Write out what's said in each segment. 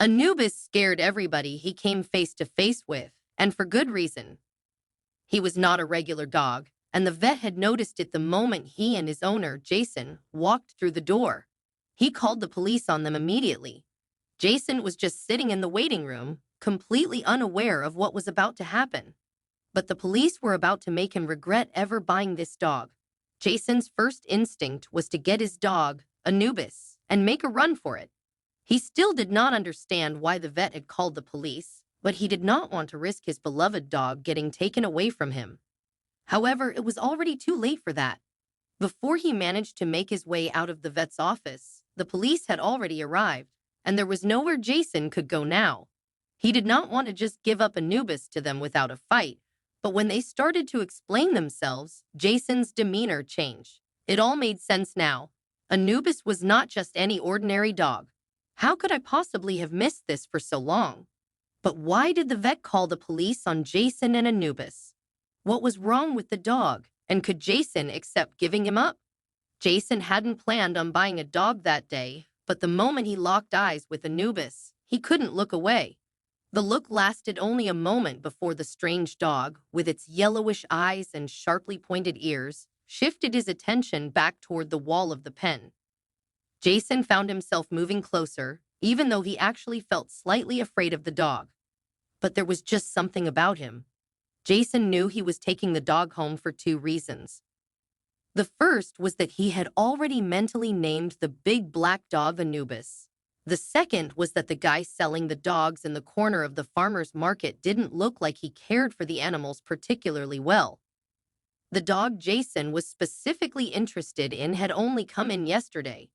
Anubis scared everybody he came face to face with, and for good reason. He was not a regular dog, and the vet had noticed it the moment he and his owner, Jason, walked through the door. He called the police on them immediately. Jason was just sitting in the waiting room, completely unaware of what was about to happen. But the police were about to make him regret ever buying this dog. Jason's first instinct was to get his dog, Anubis, and make a run for it. He still did not understand why the vet had called the police, but he did not want to risk his beloved dog getting taken away from him. However, it was already too late for that. Before he managed to make his way out of the vet's office, the police had already arrived, and there was nowhere Jason could go now. He did not want to just give up Anubis to them without a fight, but when they started to explain themselves, Jason's demeanor changed. It all made sense now. Anubis was not just any ordinary dog. How could I possibly have missed this for so long? But why did the vet call the police on Jason and Anubis? What was wrong with the dog, and could Jason accept giving him up? Jason hadn't planned on buying a dog that day, but the moment he locked eyes with Anubis, he couldn't look away. The look lasted only a moment before the strange dog, with its yellowish eyes and sharply pointed ears, shifted his attention back toward the wall of the pen. Jason found himself moving closer, even though he actually felt slightly afraid of the dog. But there was just something about him. Jason knew he was taking the dog home for two reasons. The first was that he had already mentally named the big black dog Anubis. The second was that the guy selling the dogs in the corner of the farmer's market didn't look like he cared for the animals particularly well. The dog Jason was specifically interested in had only come in yesterday.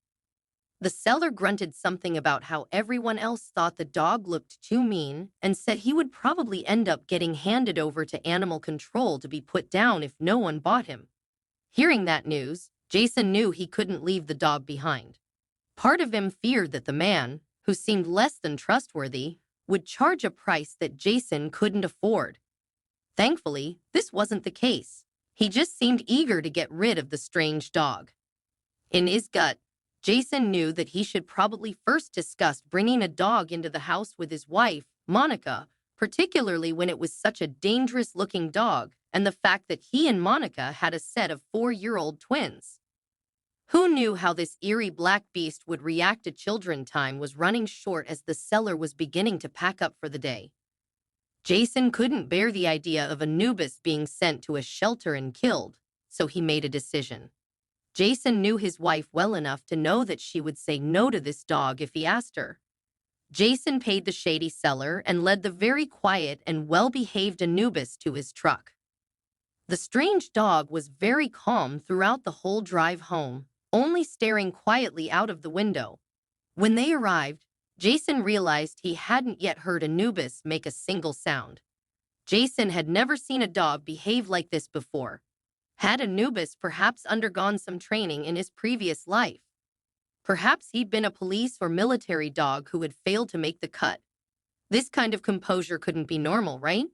The seller grunted something about how everyone else thought the dog looked too mean and said he would probably end up getting handed over to animal control to be put down if no one bought him. Hearing that news, Jason knew he couldn't leave the dog behind. Part of him feared that the man, who seemed less than trustworthy, would charge a price that Jason couldn't afford. Thankfully, this wasn't the case. He just seemed eager to get rid of the strange dog. In his gut, Jason knew that he should probably first discuss bringing a dog into the house with his wife, Monica, particularly when it was such a dangerous-looking dog, and the fact that he and Monica had a set of 4-year-old twins. Who knew how this eerie black beast would react to children? Time was running short as the seller was beginning to pack up for the day. Jason couldn't bear the idea of Anubis being sent to a shelter and killed, so he made a decision. Jason knew his wife well enough to know that she would say no to this dog if he asked her. Jason paid the shady seller and led the very quiet and well-behaved Anubis to his truck. The strange dog was very calm throughout the whole drive home, only staring quietly out of the window. When they arrived, Jason realized he hadn't yet heard Anubis make a single sound. Jason had never seen a dog behave like this before. Had Anubis perhaps undergone some training in his previous life? Perhaps he'd been a police or military dog who had failed to make the cut. This kind of composure couldn't be normal, right?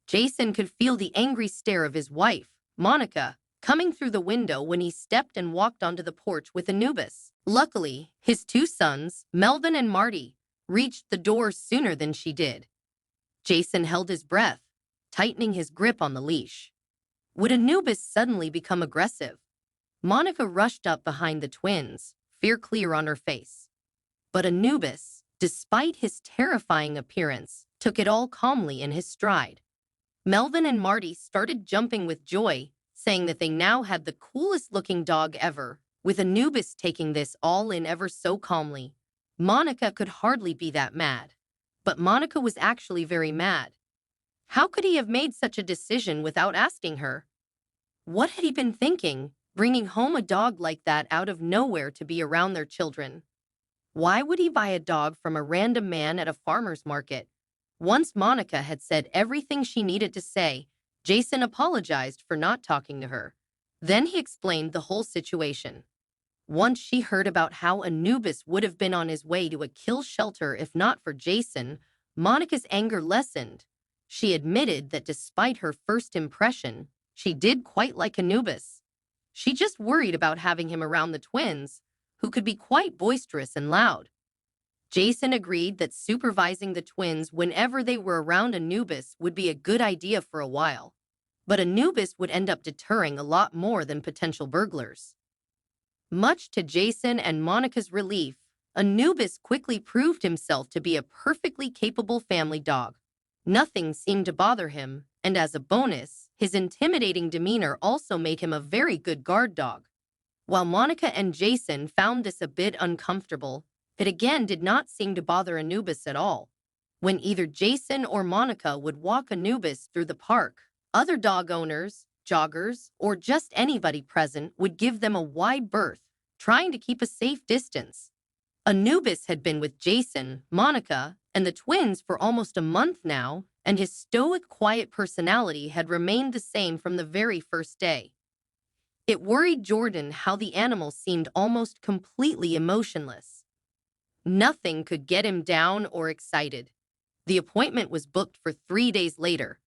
Jason could feel the angry stare of his wife, Monica, coming through the window when he stepped and walked onto the porch with Anubis. Luckily, his two sons, Melvin and Marty, reached the door sooner than she did. Jason held his breath, tightening his grip on the leash. Would Anubis suddenly become aggressive? Monica rushed up behind the twins, fear clear on her face. But Anubis, despite his terrifying appearance, took it all calmly in his stride. Melvin and Marty started jumping with joy, saying that they now had the coolest-looking dog ever, with Anubis taking this all in ever so calmly. Monica could hardly be that mad. But Monica was actually very mad. How could he have made such a decision without asking her? What had he been thinking, bringing home a dog like that out of nowhere to be around their children? Why would he buy a dog from a random man at a farmer's market? Once Monica had said everything she needed to say, Jason apologized for not talking to her. Then he explained the whole situation. Once she heard about how Anubis would have been on his way to a kill shelter if not for Jason, Monica's anger lessened. She admitted that despite her first impression, she did quite like Anubis. She just worried about having him around the twins, who could be quite boisterous and loud. Jason agreed that supervising the twins whenever they were around Anubis would be a good idea for a while, but Anubis would end up deterring a lot more than potential burglars. Much to Jason and Monica's relief, Anubis quickly proved himself to be a perfectly capable family dog. Nothing seemed to bother him, and as a bonus, his intimidating demeanor also made him a very good guard dog. While Monica and Jason found this a bit uncomfortable, it again did not seem to bother Anubis at all. When either Jason or Monica would walk Anubis through the park, other dog owners, joggers, or just anybody present would give them a wide berth, trying to keep a safe distance. Anubis had been with Jason, Monica, and the twins for almost a month now, and his stoic, quiet personality had remained the same from the very first day. It worried Jordan how the animal seemed almost completely emotionless. Nothing could get him down or excited. The appointment was booked for 3 days later.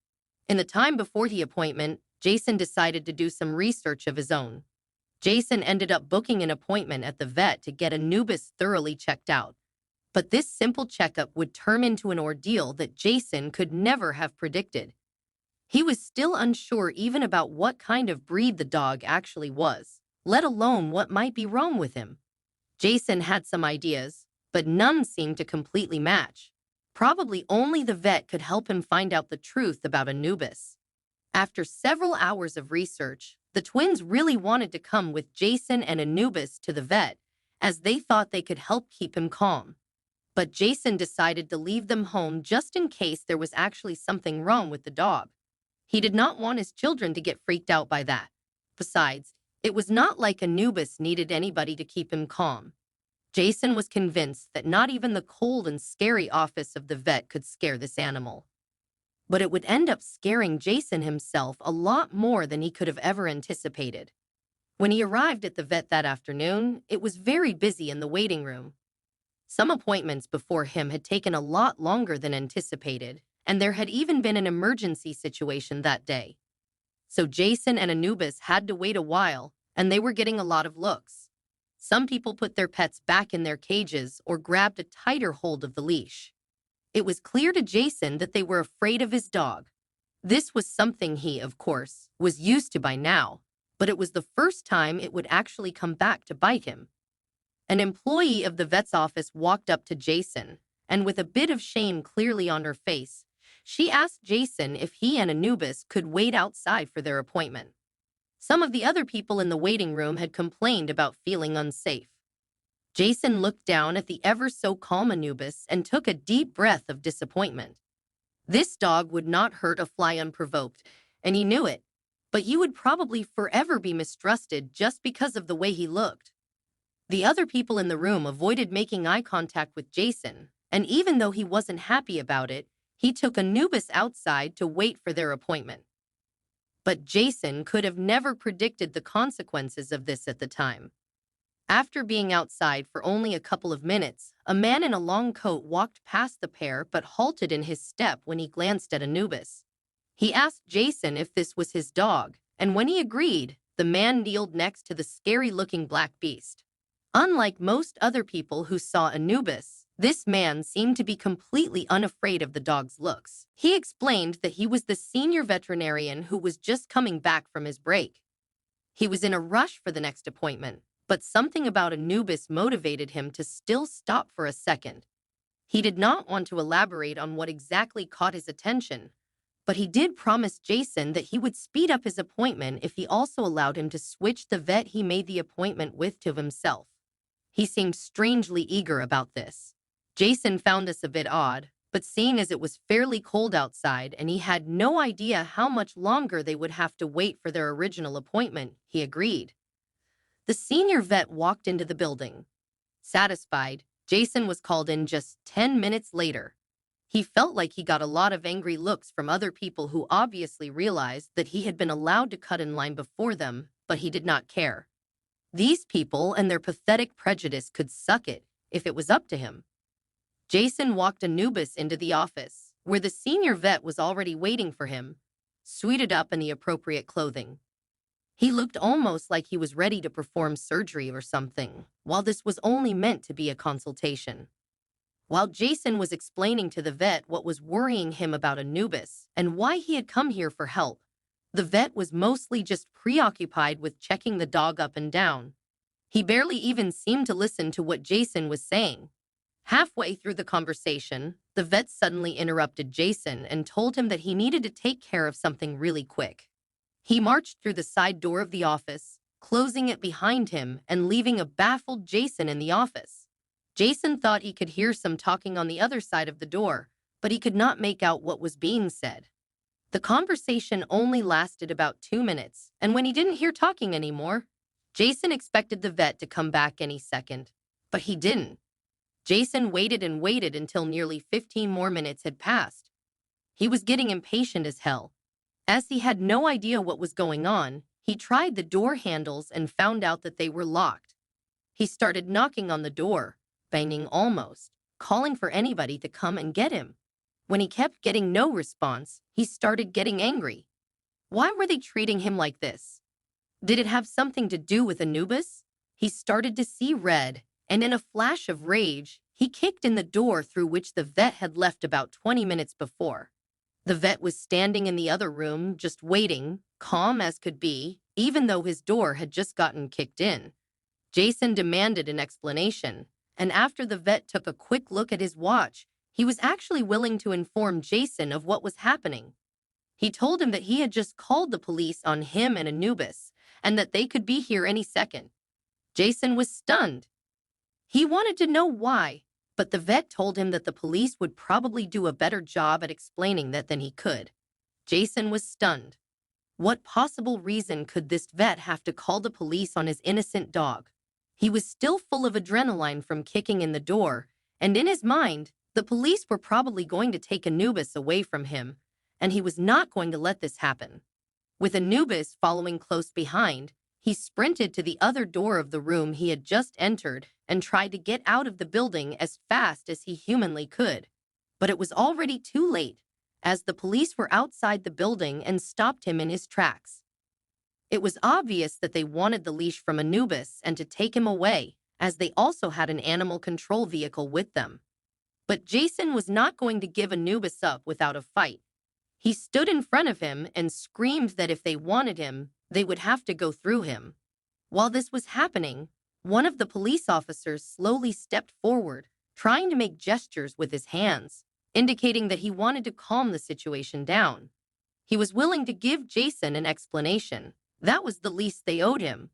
In the time before the appointment, Jason decided to do some research of his own. Jason ended up booking an appointment at the vet to get Anubis thoroughly checked out. But this simple checkup would turn into an ordeal that Jason could never have predicted. He was still unsure even about what kind of breed the dog actually was, let alone what might be wrong with him. Jason had some ideas, but none seemed to completely match. Probably only the vet could help him find out the truth about Anubis. After several hours of research, the twins really wanted to come with Jason and Anubis to the vet, as they thought they could help keep him calm. But Jason decided to leave them home just in case there was actually something wrong with the dog. He did not want his children to get freaked out by that. Besides, it was not like Anubis needed anybody to keep him calm. Jason was convinced that not even the cold and scary office of the vet could scare this animal. But it would end up scaring Jason himself a lot more than he could have ever anticipated. When he arrived at the vet that afternoon, it was very busy in the waiting room. Some appointments before him had taken a lot longer than anticipated, and there had even been an emergency situation that day. So Jason and Anubis had to wait a while, and they were getting a lot of looks. Some people put their pets back in their cages or grabbed a tighter hold of the leash. It was clear to Jason that they were afraid of his dog. This was something he, of course, was used to by now, but it was the first time it would actually come back to bite him. An employee of the vet's office walked up to Jason, and with a bit of shame clearly on her face, she asked Jason if he and Anubis could wait outside for their appointment. Some of the other people in the waiting room had complained about feeling unsafe. Jason looked down at the ever-so-calm Anubis and took a deep breath of disappointment. This dog would not hurt a fly unprovoked, and he knew it, but he would probably forever be mistrusted just because of the way he looked. The other people in the room avoided making eye contact with Jason, and even though he wasn't happy about it, he took Anubis outside to wait for their appointment. But Jason could have never predicted the consequences of this at the time. After being outside for only a couple of minutes, a man in a long coat walked past the pair but halted in his step when he glanced at Anubis. He asked Jason if this was his dog, and when he agreed, the man kneeled next to the scary-looking black beast. Unlike most other people who saw Anubis, this man seemed to be completely unafraid of the dog's looks. He explained that he was the senior veterinarian who was just coming back from his break. He was in a rush for the next appointment, but something about Anubis motivated him to still stop for a second. He did not want to elaborate on what exactly caught his attention, but he did promise Jason that he would speed up his appointment if he also allowed him to switch the vet he made the appointment with to himself. He seemed strangely eager about this. Jason found this a bit odd, but seeing as it was fairly cold outside and he had no idea how much longer they would have to wait for their original appointment, he agreed. The senior vet walked into the building. Satisfied, Jason was called in just 10 minutes later. He felt like he got a lot of angry looks from other people who obviously realized that he had been allowed to cut in line before them, but he did not care. These people and their pathetic prejudice could suck it if it was up to him. Jason walked Anubis into the office, where the senior vet was already waiting for him, suited up in the appropriate clothing. He looked almost like he was ready to perform surgery or something, while this was only meant to be a consultation. While Jason was explaining to the vet what was worrying him about Anubis and why he had come here for help, the vet was mostly just preoccupied with checking the dog up and down. He barely even seemed to listen to what Jason was saying. Halfway through the conversation, the vet suddenly interrupted Jason and told him that he needed to take care of something really quick. He marched through the side door of the office, closing it behind him and leaving a baffled Jason in the office. Jason thought he could hear some talking on the other side of the door, but he could not make out what was being said. The conversation only lasted about 2 minutes, and when he didn't hear talking anymore, Jason expected the vet to come back any second, but he didn't. Jason waited and waited until nearly 15 more minutes had passed. He was getting impatient as hell. As he had no idea what was going on, he tried the door handles and found out that they were locked. He started knocking on the door, banging almost, calling for anybody to come and get him. When he kept getting no response, he started getting angry. Why were they treating him like this? Did it have something to do with Anubis? He started to see red, and in a flash of rage, he kicked in the door through which the vet had left about 20 minutes before. The vet was standing in the other room, just waiting, calm as could be, even though his door had just gotten kicked in. Jason demanded an explanation, and after the vet took a quick look at his watch, he was actually willing to inform Jason of what was happening. He told him that he had just called the police on him and Anubis, and that they could be here any second. Jason was stunned. He wanted to know why, but the vet told him that the police would probably do a better job at explaining that than he could. Jason was stunned. What possible reason could this vet have to call the police on his innocent dog? He was still full of adrenaline from kicking in the door, and in his mind, the police were probably going to take Anubis away from him, and he was not going to let this happen. With Anubis following close behind, he sprinted to the other door of the room he had just entered and tried to get out of the building as fast as he humanly could. But it was already too late, as the police were outside the building and stopped him in his tracks. It was obvious that they wanted the leash from Anubis and to take him away, as they also had an animal control vehicle with them. But Jason was not going to give Anubis up without a fight. He stood in front of him and screamed that if they wanted him, they would have to go through him. While this was happening, one of the police officers slowly stepped forward, trying to make gestures with his hands, indicating that he wanted to calm the situation down. He was willing to give Jason an explanation. That was the least they owed him.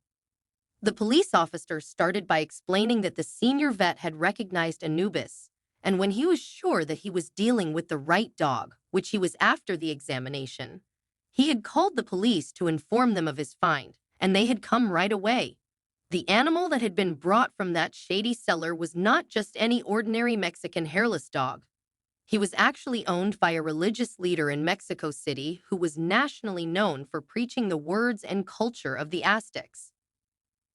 The police officer started by explaining that the senior vet had recognized Anubis, and when he was sure that he was dealing with the right dog, which he was after the examination, he had called the police to inform them of his find, and they had come right away. The animal that had been brought from that shady cellar was not just any ordinary Mexican hairless dog. He was actually owned by a religious leader in Mexico City who was nationally known for preaching the words and culture of the Aztecs.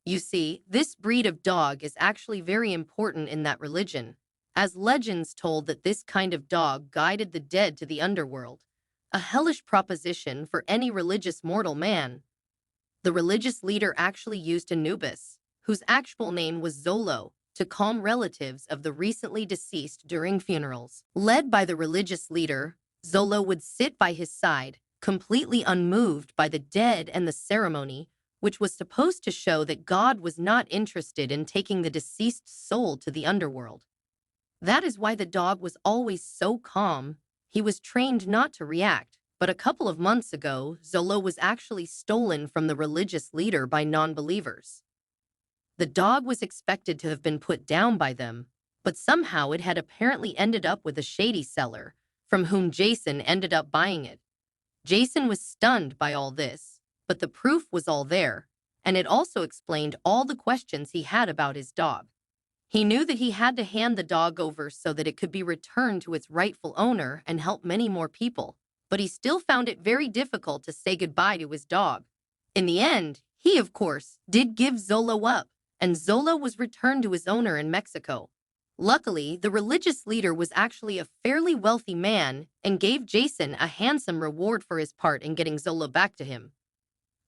You see, this breed of dog is actually very important in that religion, as legends told that this kind of dog guided the dead to the underworld, a hellish proposition for any religious mortal man. The religious leader actually used Anubis, whose actual name was Zolo, to calm relatives of the recently deceased during funerals. Led by the religious leader, Zolo would sit by his side, completely unmoved by the dead and the ceremony, which was supposed to show that God was not interested in taking the deceased soul to the underworld. That is why the dog was always so calm. He was trained not to react, but a couple of months ago, Zolo was actually stolen from the religious leader by non-believers. The dog was expected to have been put down by them, but somehow it had apparently ended up with a shady seller, from whom Jason ended up buying it. Jason was stunned by all this, but the proof was all there, and it also explained all the questions he had about his dog. He knew that he had to hand the dog over so that it could be returned to its rightful owner and help many more people, but he still found it very difficult to say goodbye to his dog. In the end, he, of course, did give Zolo up, and Zolo was returned to his owner in Mexico. Luckily, the religious leader was actually a fairly wealthy man and gave Jason a handsome reward for his part in getting Zolo back to him.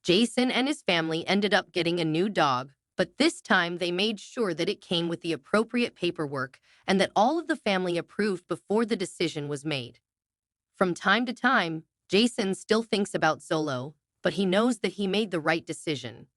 Jason and his family ended up getting a new dog, But this time they made sure that it came with the appropriate paperwork and that all of the family approved before the decision was made. From time to time, Jason still thinks about Zolo, but he knows that he made the right decision.